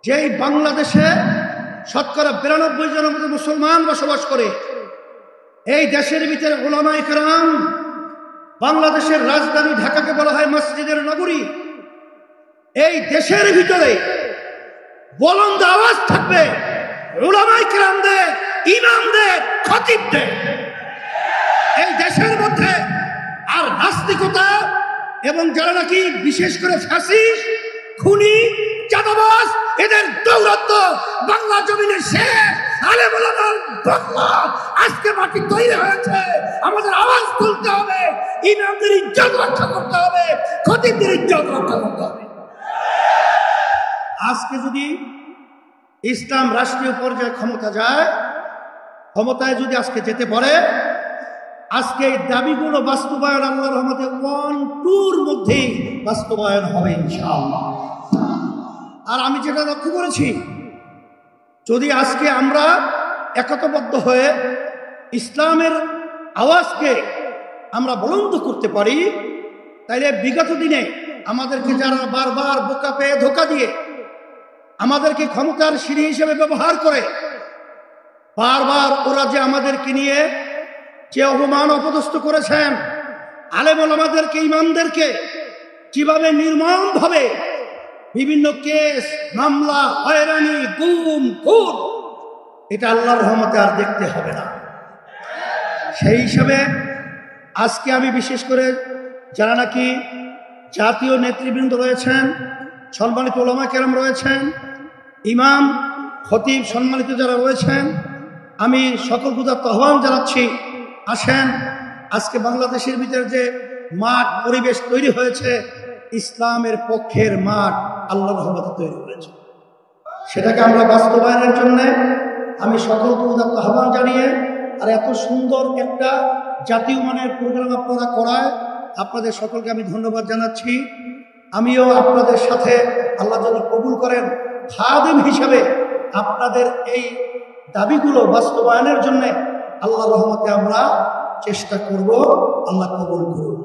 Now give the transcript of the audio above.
যেই বাংলাদেশে শতকরা 92 জনের মতো মুসলমান বসবাস করে, এই দেশের ভিতরে উলামায়ে কেরাম, বাংলাদেশের রাজধানী ঢাকাকে বলা হয় মসজিদের নগরী। এই দেশের ভিতরে বুলন্দ আওয়াজ থাকবে উলামায়ে কেরামদের, ইমামদের, খতিবদের। এই দেশের মধ্যে আর নাস্তিকতা এবং যারা নাকি বিশেষ করে ফ্যাসিস্ট, খুনি, চাঁদাবাজ, এদের দৌরাত্ম্য বাংলা জমিনে শেষ। আলেম ওলামার বাংলা আজকে মাটি তৈরি হয়েছে। আমাদের আওয়াজ তুলতে হবে, ইমামদের ইজ্জত রক্ষা করতে হবে, খতিবদের ইজ্জত রক্ষা করতে হবে। আজকে যদি ইসলাম রাষ্ট্রীয় পর্যায়ে ক্ষমতায় যদি আজকে যেতে পারে, আজকে এই দাবিগুলো বাস্তবায়ন আল্লাহর রহমতে 1-2 মধ্যেই বাস্তবায়ন হবে ইনশাআল্লাহ। আর আমি যেটা লক্ষ্য করেছি, যদি আজকে আমরা একতাবদ্ধ হয়ে ইসলামের আওয়াজকে আমরা বুলন্দ করতে পারি, তাইলে বিগত দিনে আমাদেরকে যারা বারবার বোকা পেয়ে ধোঁকা দিয়ে আমাদেরকে ক্ষমতার সিঁড়ি হিসেবে ব্যবহার করে, বারবার ওরা যে আমাদেরকে নিয়ে যে অপমান অপদস্থ করেছেন, আলেম ওলামাদেরকে, ইমামদেরকে কিভাবে নির্মমভাবে বিভিন্ন কেস, মামলা, হয়রানি, গুম, খুন, এটা আল্লাহর রহমতে আর দেখতে হবে না। সেই হিসাবে আজকে আমি বিশেষ করে যারা নাকি জাতীয় নেতৃবৃন্দ রয়েছেন, সম্মানিত উলামায়ে কেরাম রয়েছেন, ইমাম, খতিব সম্মানিত যারা রয়েছেন, আমি সকল পূজার আহ্বান জানাচ্ছি, আসেন আজকে বাংলাদেশের ভিতরে যে মাঠ পরিবেশ তৈরি হয়েছে, ইসলামের পক্ষের মাঠ আল্লাহর রহমতে তৈরি হয়েছে। সেটাকে আমরা বাস্তবায়নের জন্য আমি সকল পূজার আহ্বান জানিয়ে, আর এত সুন্দর একটা জাতীয় মানের প্রোগ্রাম আপনারা করায় আপনাদের সকলকে আমি ধন্যবাদ জানাচ্ছি। আমিও আপনাদের সাথে আল্লাহ যেন কবুল করেন, খাদেম হিসাবে আপনাদের এই দাবিগুলো বাস্তবায়নের জন্য আল্লাহর রহমতে আমরা চেষ্টা করব। আল্লাহ কবুল করুন।